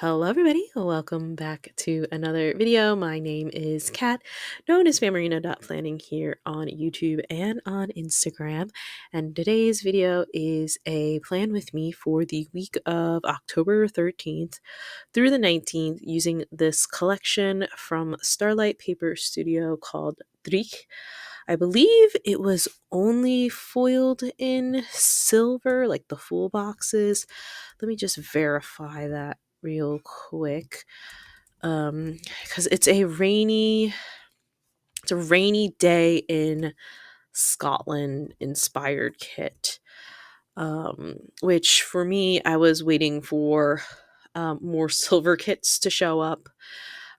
Hello everybody, welcome back to another video. My name is Kat, known as phamerina.planning here on YouTube and on Instagram. And today's video is a plan with me for the week of October 13th through the 19th using this collection from Starlight Paper Studio called Dreich. I believe it was only foiled in silver, like the full boxes. Let me just verify that real quick. Because it's a rainy day in Scotland inspired kit. Which for me, I was waiting for more silver kits to show up.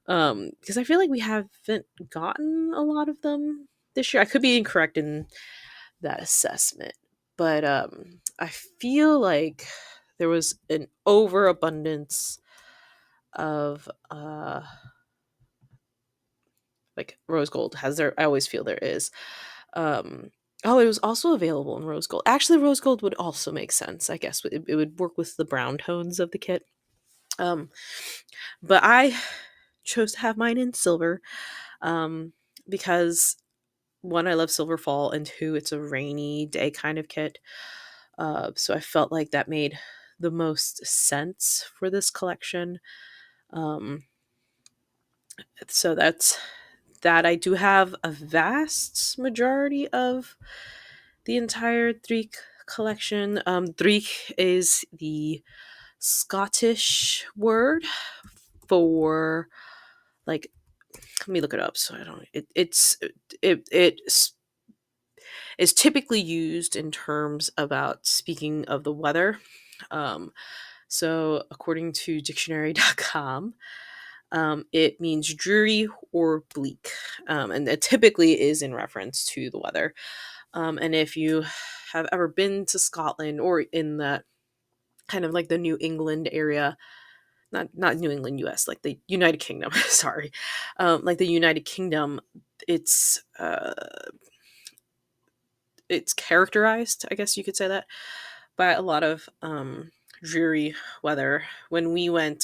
Because I feel like we haven't gotten a lot of them this year. I could be incorrect in that assessment, but I feel like there was an overabundance of like rose gold. I always feel there is. Oh, it was also available in rose gold. Actually, rose gold would also make sense. I guess it would work with the brown tones of the kit. Um, but I chose to have mine in silver, because one, I love silver fall, and two, it's a rainy day kind of kit. So I felt like that made the most sense for this collection. Um, so that's that. I do have a vast majority of the entire Dreich collection. Dreich is the Scottish word for, like, let me look it up so I don't it's is typically used in terms about speaking of the weather. Um, so according to dictionary.com, it means dreary or bleak, and it typically is in reference to the weather. And if you have ever been to Scotland or in that kind of like the New England area, not New England, U.S., like the United Kingdom, sorry, like the United Kingdom, it's it's characterized, I guess you could say that, by a lot of dreary weather. When um, we went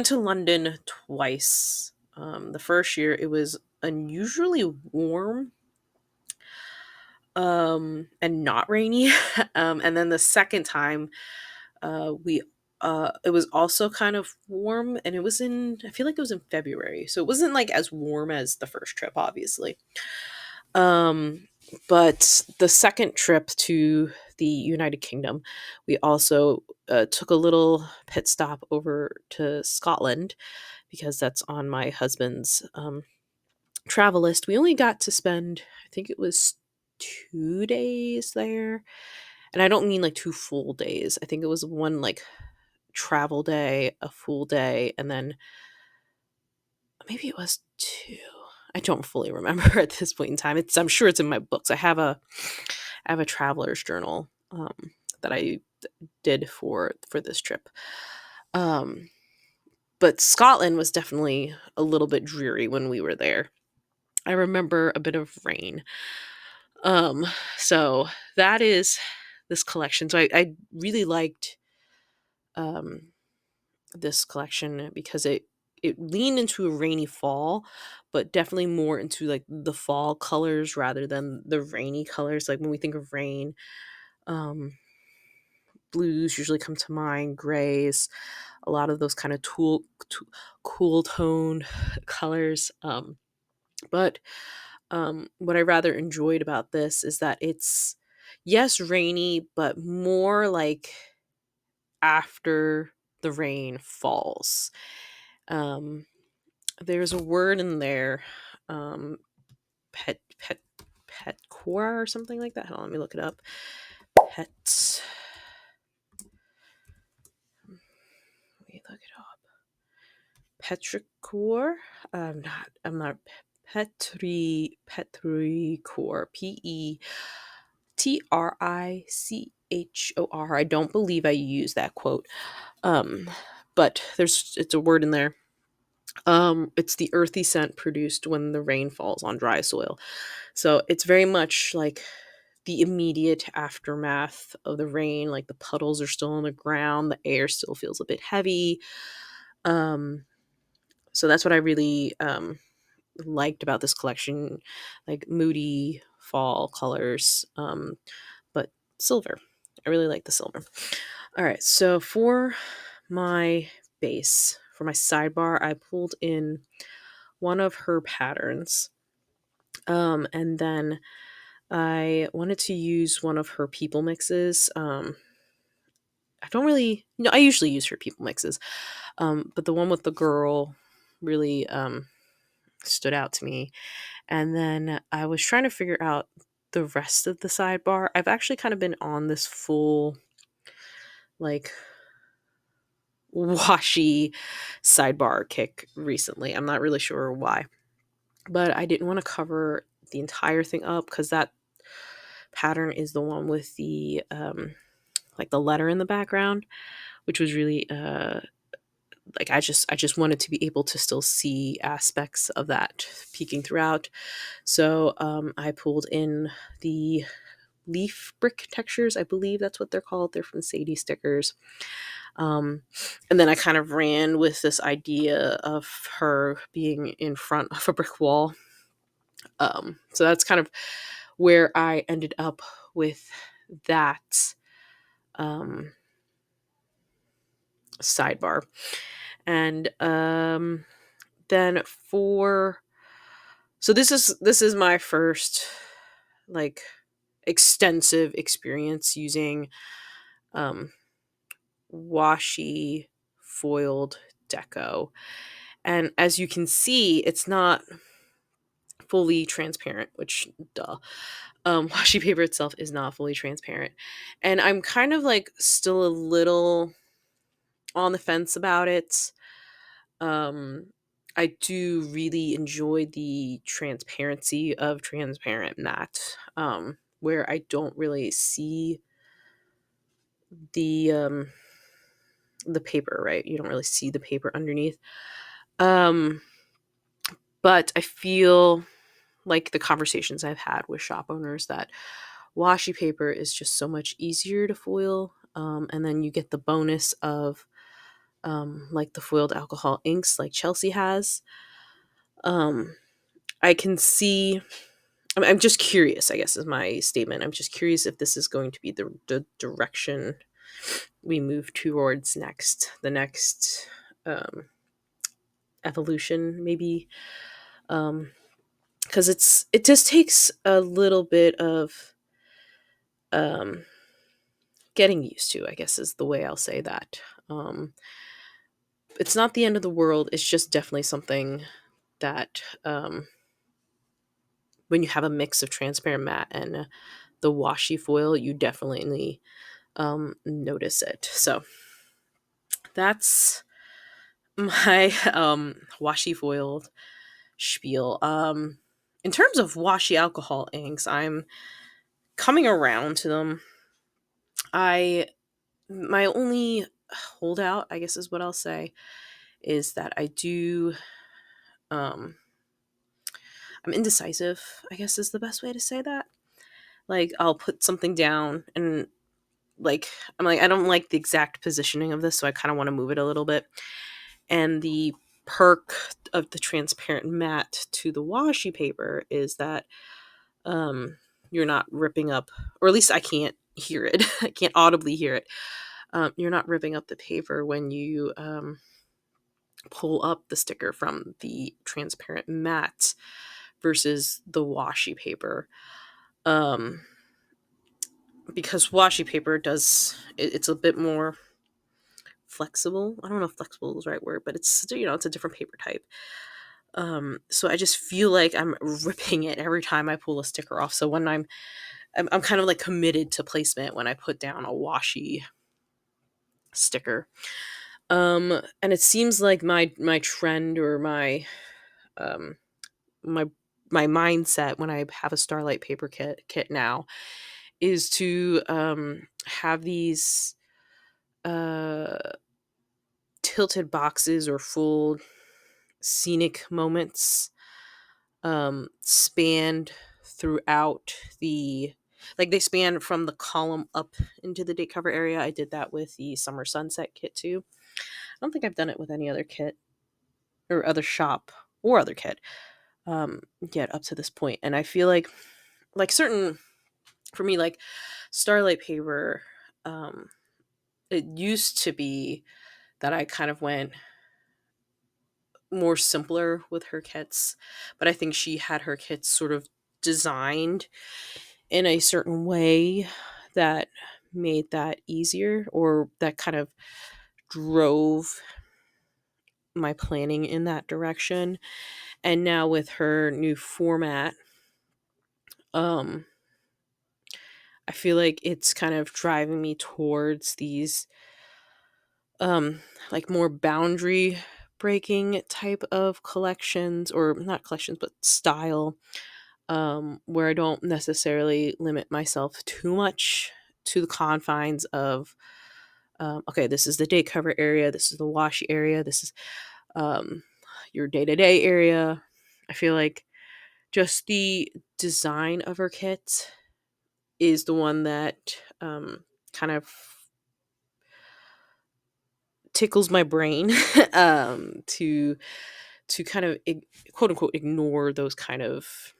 to London twice. The first year it was unusually warm, and not rainy. And then the second time, we it was also kind of warm, and I feel like it was in February, so it wasn't like as warm as the first trip, obviously. Um, but the second trip to the United Kingdom, we also took a little pit stop over to Scotland because that's on my husband's travel list. We only got to spend, I think it was 2 days there. And I don't mean like 2 full days. I think it was one like travel day, a full day, and then maybe it was two. I don't fully remember at this point in time. I'm sure it's in my books. I have a traveler's journal, that I did for this trip. Um, but Scotland was definitely a little bit dreary when we were there. I remember a bit of rain. Um, so that is this collection. So I really liked um this collection because it leaned into a rainy fall, but definitely more into like the fall colors rather than the rainy colors. Like when we think of rain, um, blues usually come to mind, grays, a lot of those kind of cool toned colors. But what I rather enjoyed about this is that it's, yes, rainy, but more like after the rain falls. Um, there's a word in there, um, pet pet pet core or something like that. Hold on, let me look it up. Pet. Let me look it up. Petrichor. I'm not petrichor. Petrichor. I don't believe I use that quote. Um, but it's a word in there. It's the earthy scent produced when the rain falls on dry soil. So it's very much like the immediate aftermath of the rain. Like the puddles are still on the ground, the air still feels a bit heavy. Um, so that's what I really liked about this collection, like moody fall colors, but silver. I really like the silver. All right, so for my base, for my sidebar, I pulled in one of her patterns. And then I wanted to use one of her people mixes. I don't really, I usually use her people mixes, but the one with the girl really stood out to me. And then I was trying to figure out the rest of the sidebar. I've actually kind of been on this full, like, washy sidebar kick recently. I'm not really sure why, but I didn't want to cover the entire thing up because that pattern is the one with the like the letter in the background, which was really like I just wanted to be able to still see aspects of that peeking throughout. So I pulled in the leaf brick textures. I believe that's what they're called. They're from Sadie Stickers. Um, and then I kind of ran with this idea of her being in front of a brick wall. So that's kind of where I ended up with that um, sidebar. And then for so this is my first like extensive experience using um, washi foiled deco. And as you can see, it's not fully transparent, which duh. Washi paper itself is not fully transparent. And I'm kind of like still a little on the fence about it. Um, I do really enjoy the transparency of transparent matte, where I don't really see the um, the paper, right? You don't really see the paper underneath. Um, but I feel like the conversations I've had with shop owners that washi paper is just so much easier to foil. And then you get the bonus of like the foiled alcohol inks like Chelsea has. Um, I can see, I'm just curious, I guess is my statement. I'm just curious if this is going to be the direction we move towards next, the next evolution, maybe. Because it just takes a little bit of um, getting used to, I guess is the way I'll say that. It's not the end of the world. It's just definitely something that when you have a mix of transparent matte and the washi foil, you definitely notice it. So that's my washi foiled spiel. In terms of washi alcohol inks, I'm coming around to them. I my only holdout, I guess is what I'll say, is that I do um I'm indecisive, I guess is the best way to say that. Like I'll put something down and like I'm like I don't like the exact positioning of this, so I kind of want to move it a little bit. And the perk of the transparent matte to the washi paper is that um you're not ripping up, or at least I can't hear it. I can't audibly hear it. You're not ripping up the paper when you pull up the sticker from the transparent matte versus the washi paper. Um, because washi paper it's a bit more flexible. I don't know if flexible is the right word, but it's it's a different paper type. So I just feel like I'm ripping it every time I pull a sticker off. So when I'm kind of like committed to placement when I put down a washi sticker. And it seems like my trend or um my my mindset when I have a Starlight paper kit now is to have these uh tilted boxes or full scenic moments spanned throughout the like they span from the column up into the date cover area. I did that with the summer sunset kit too. I don't think I've done it with any other kit or other shop or other kit yet up to this point. And I feel like certain for me like Starlight Paper, um it used to be that I kind of went more simpler with her kits, but I think she had her kits sort of designed in a certain way that made that easier, or that kind of drove my planning in that direction. And now with her new format, um I feel like it's kind of driving me towards these like more boundary breaking type of collections, or not collections but style, where I don't necessarily limit myself too much to the confines of okay, this is the day cover area, this is the washi area, this is um your day-to-day area. I feel like just the design of her kit is the one that kind of tickles my brain to kind of quote unquote ignore those kind of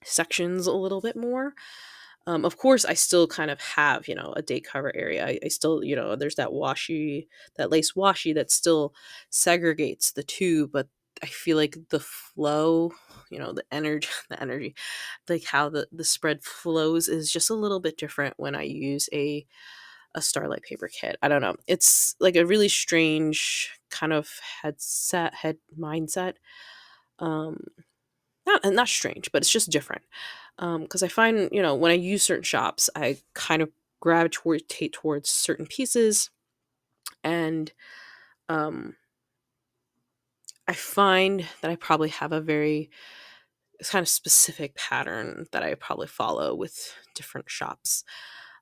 sections a little bit more. Of course, I still kind of have, a day cover area. I still, there's that washi, that lace washi that still segregates the two, but I feel like the flow, the energy, the energy, like how the spread flows is just a little bit different when I use a Starlight Paper kit. I don't know. It's like a really strange kind of head mindset. Um, not strange, but it's just different. Because I find, when I use certain shops, I kind of gravitate towards certain pieces, and um, I find that I probably have a very kind of specific pattern that I probably follow with different shops.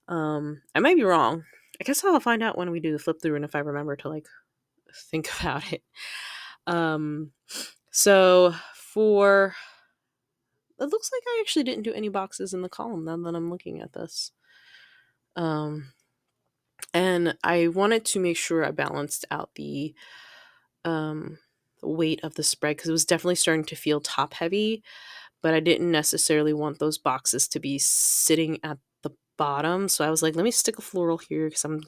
I might be wrong. I guess I'll find out when we do the flip through and if I remember to like think about it. Um, so for it looks like I actually didn't do any boxes in the column now that I'm looking at this. Um, and I wanted to make sure I balanced out um the weight of the spread because it was definitely starting to feel top heavy, but I didn't necessarily want those boxes to be sitting at the bottom. So I was like, let me stick a floral here because I'm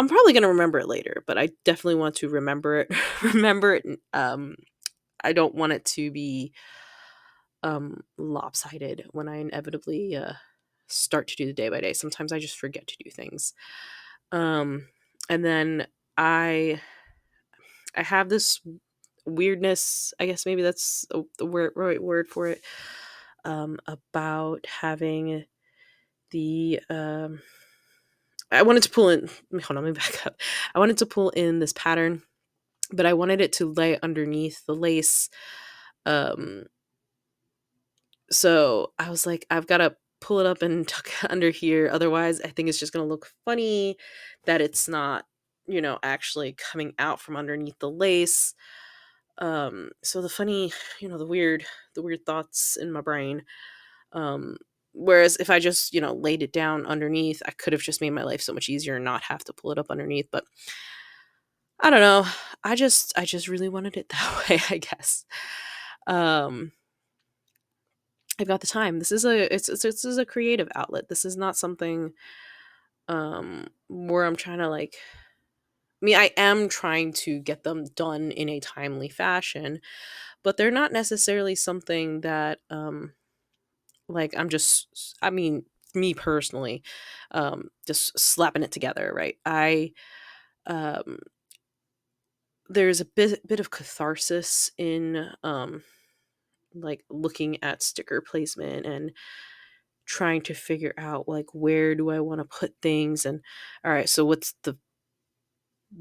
probably gonna remember it later, but I definitely want to remember it. remember it. I don't want it to be lopsided when I inevitably start to do the day by day. Sometimes I just forget to do things. Um, and then I I have this weirdness. I guess maybe that's the right word for it. About having the I wanted to pull in. Hold on, let me back up. I wanted to pull in this pattern, but I wanted it to lay underneath the lace. Um, so I was like, I've got to pull it up and tuck it under here. Otherwise, I think it's just going to look funny that it's not, actually coming out from underneath the lace. So the funny, the weird thoughts in my brain. Um, whereas if I just, laid it down underneath, I could have just made my life so much easier and not have to pull it up underneath. But I don't know. I just really wanted it that way, I guess. Um, I've got the time. This is a creative outlet. This is not something where I'm trying to like I am trying to get them done in a timely fashion, but they're not necessarily something that like me personally just slapping it together, right? I um there's a bit of catharsis in like looking at sticker placement and trying to figure out like where do I want to put things, and all right, so what's the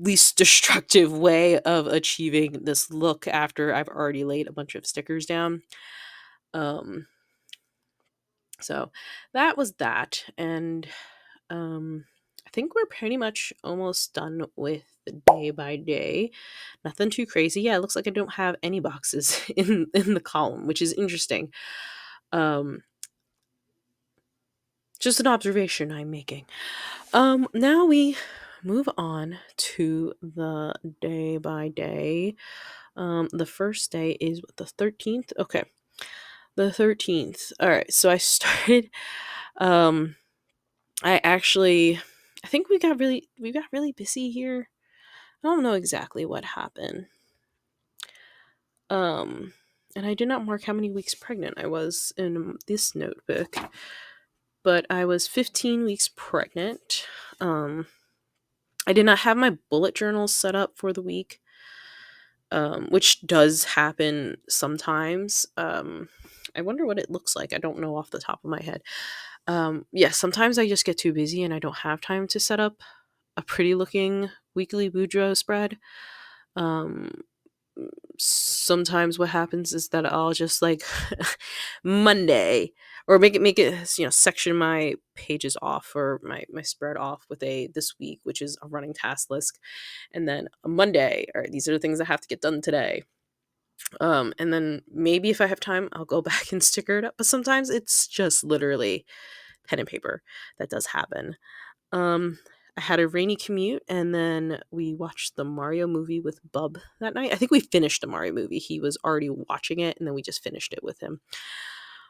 least destructive way of achieving this look after I've already laid a bunch of stickers down. Um so that was that, and I think we're pretty much almost done with the day by day. Nothing too crazy. Yeah, it looks like I don't have any boxes in the column, which is interesting. Um Just an observation I'm making. Now we move on to the day by day. The first day is what, the 13th? Okay. The 13th. All right. So I started um I actually I think we got really busy here. I don't know exactly what happened. Um and I did not mark how many weeks pregnant I was in this notebook, but I was 15 weeks pregnant. I did not have my bullet journals set up for the week, which does happen sometimes. I wonder what it looks like. I don't know off the top of my head. Yeah, sometimes I just get too busy and I don't have time to set up a pretty looking weekly Boudreaux spread. Um, Sometimes what happens is that I'll just like Monday, or make it section my pages off, or my spread off with a this week, which is a running task list, and then a Monday, all right, these are the things I have to get done today. And then maybe if I have time, I'll go back and sticker it up. But sometimes it's just literally pen and paper. That does happen. Um, I had a rainy commute, and then we watched the Mario movie with Bub that night. I think we finished the Mario movie. He was already watching it, and then we just finished it with him.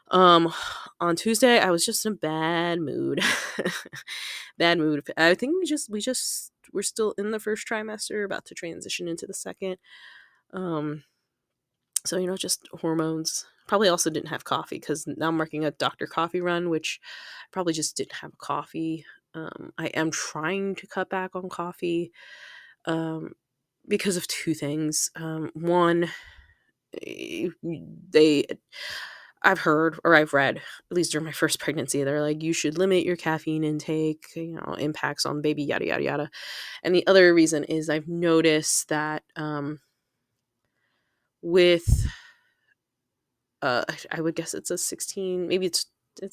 Um, on Tuesday, I was just in a bad mood. Bad mood. I think we're still in the first trimester, about to transition into the second. Um, so just hormones. Probably also didn't have coffee because now I'm working a Dr. Coffee run, which I probably just didn't have coffee. I am trying to cut back on coffee, um, because of two things. One, they I've heard, or I've read, at least during my first pregnancy, they're like, you should limit your caffeine intake, impacts on baby, yada, yada, yada. And the other reason is I've noticed that with, I would guess it's a 16, maybe it's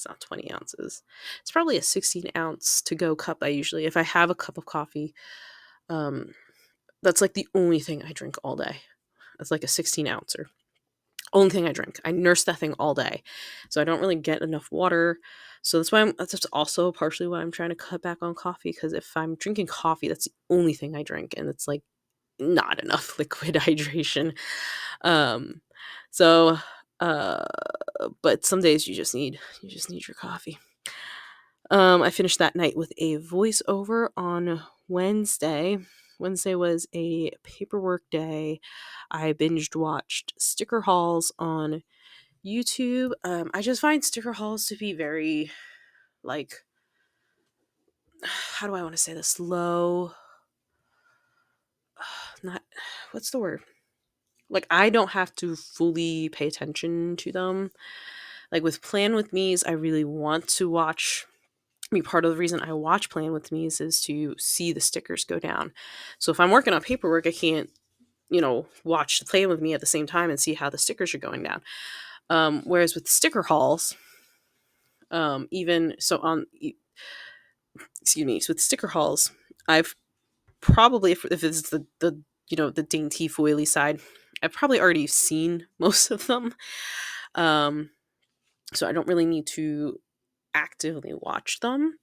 not 20 ounces. It's probably a 16-ounce to go cup. I usually, if I have a cup of coffee, um, that's like the only thing I drink all day. It's like a 16-ouncer. Only thing I drink. I nurse that thing all day. So I don't really get enough water. So that's also partially why I'm trying to cut back on coffee, because if I'm drinking coffee, that's the only thing I drink, and it's like not enough liquid hydration. Um so uh but some days you just need your coffee. I finished that night with a voiceover on Wednesday. Wednesday was a paperwork day. I binged watched sticker hauls on YouTube. I just find sticker hauls to be very, like, how do I want to say this? Low, not, what's the word? Like, I don't have to fully pay attention to them. Like with Plan With Me's, I really want to watch. I mean, part of the reason I watch Plan With Me's is to see the stickers go down. So if I'm working on paperwork, I can't, watch the Plan With Me at the same time and see how the stickers are going down. Whereas with sticker hauls, even so excuse me, so with sticker hauls, I've probably, if it's the dainty foily side, I've probably already seen most of them. Um, so I don't really need to actively watch them.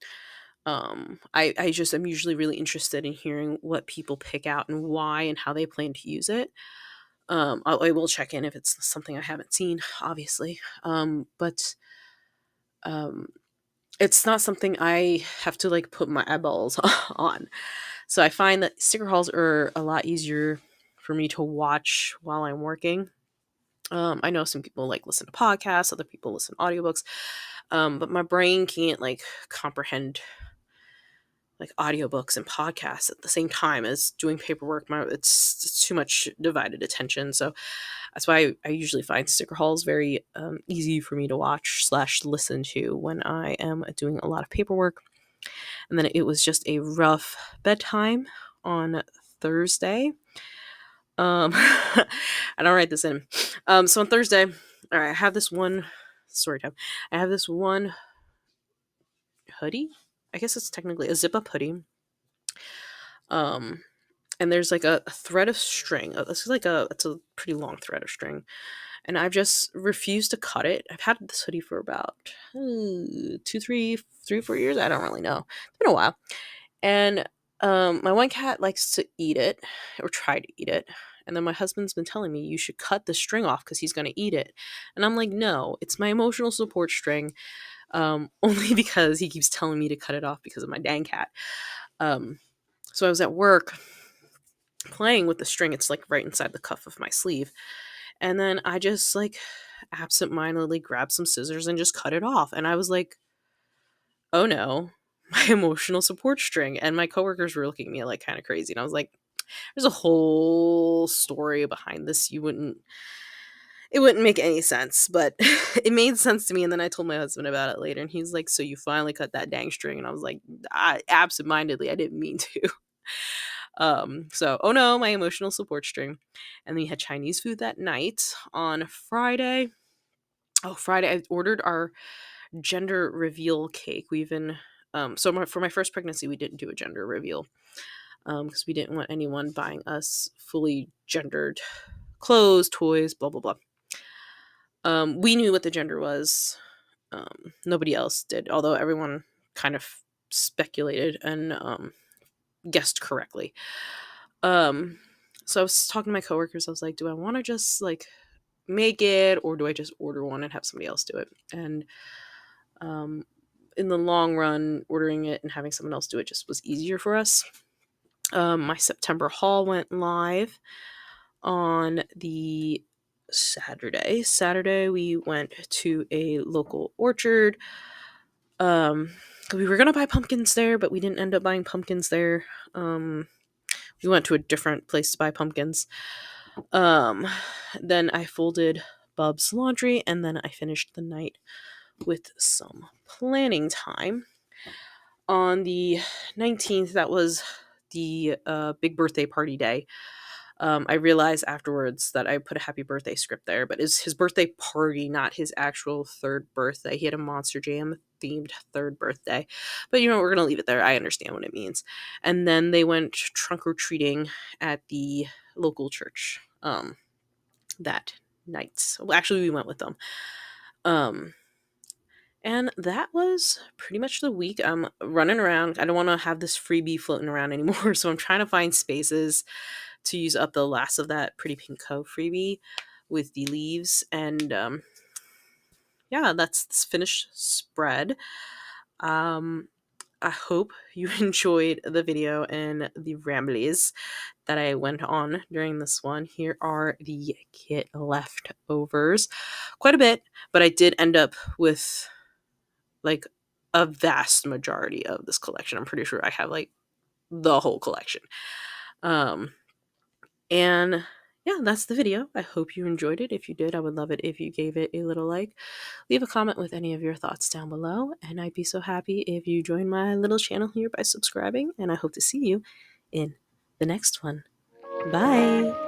I just am usually really interested in hearing what people pick out and why and how they plan to use it. I will check in if it's something I haven't seen, obviously. But um, it's not something I have to like put my eyeballs on. So I find that sticker hauls are a lot easier for me to watch while I'm working. I know some people like listen to podcasts, other people listen to audiobooks, but my brain can't like comprehend like audiobooks and podcasts at the same time as doing paperwork. It's too much divided attention. So that's why I usually find sticker hauls very easy for me to watch slash listen to when I am doing a lot of paperwork. And then it was just a rough bedtime on Thursday. I don't write this in. So on Thursday, all right, I have this one story time. I have this one hoodie. I guess it's technically a zip up hoodie. Um, and there's like a thread of string. It's a pretty long thread of string, and I've just refused to cut it. I've had this hoodie for about 4 years. I don't really know. It's been a while. And my one cat likes to eat it or try to eat it. And then my husband's been telling me you should cut the string off because he's going to eat it. And I'm like, no, it's my emotional support string. Only because he keeps telling me to cut it off because of my dang cat. Um, so I was at work playing with the string. It's like right inside the cuff of my sleeve. And then I just like absentmindedly grabbed some scissors and just cut it off. And I was like, oh no, my emotional support string. And my coworkers were looking at me like kind of crazy. And I was like, there's a whole story behind this. It wouldn't make any sense, but it made sense to me. And then I told my husband about it later, and he's like, so you finally cut that dang string. And I was like, absentmindedly, I didn't mean to. So oh no, my emotional support string. And then we had Chinese food that night. On Friday, I ordered our gender reveal cake. We've been for my first pregnancy, we didn't do a gender reveal because we didn't want anyone buying us fully gendered clothes, toys, blah blah blah. We knew what the gender was. Nobody else did, although everyone kind of speculated and guessed correctly. So I was talking to my coworkers. I was like, do I want to just like make it, or do I just order one and have somebody else do it? And in the long run, ordering it and having someone else do it just was easier for us. My September haul went live on the Saturday. We went to a local orchard. We were gonna buy pumpkins there, but we didn't end up buying pumpkins there. We went to a different place to buy pumpkins. Then I folded Bub's laundry, and then I finished the night with some planning time. On the 19th, that was the big birthday party day. I realized afterwards that I put a happy birthday script there, but it's his birthday party, not his actual third birthday. He had a Monster Jam themed third birthday. But you know, we're going to leave it there. I understand what it means. And then they went trunk or treating at the local church that night. Well, actually, we went with them. And that was pretty much the week. I'm running around. I don't want to have this freebie floating around anymore. So I'm trying to find spaces to use up the last of that Pretty Pink Co freebie with the leaves. And yeah, that's this finished spread. I hope you enjoyed the video and the ramblies that I went on during this one. Here are the kit leftovers. Quite a bit, but I did end up with like a vast majority of this collection. I'm pretty sure I have like the whole collection. And yeah, that's the video. I hope you enjoyed it. If you did, I would love it if you gave it a little like. Leave a comment with any of your thoughts down below, and I'd be so happy if you join my little channel here by subscribing, and I hope to see you in the next one. Bye!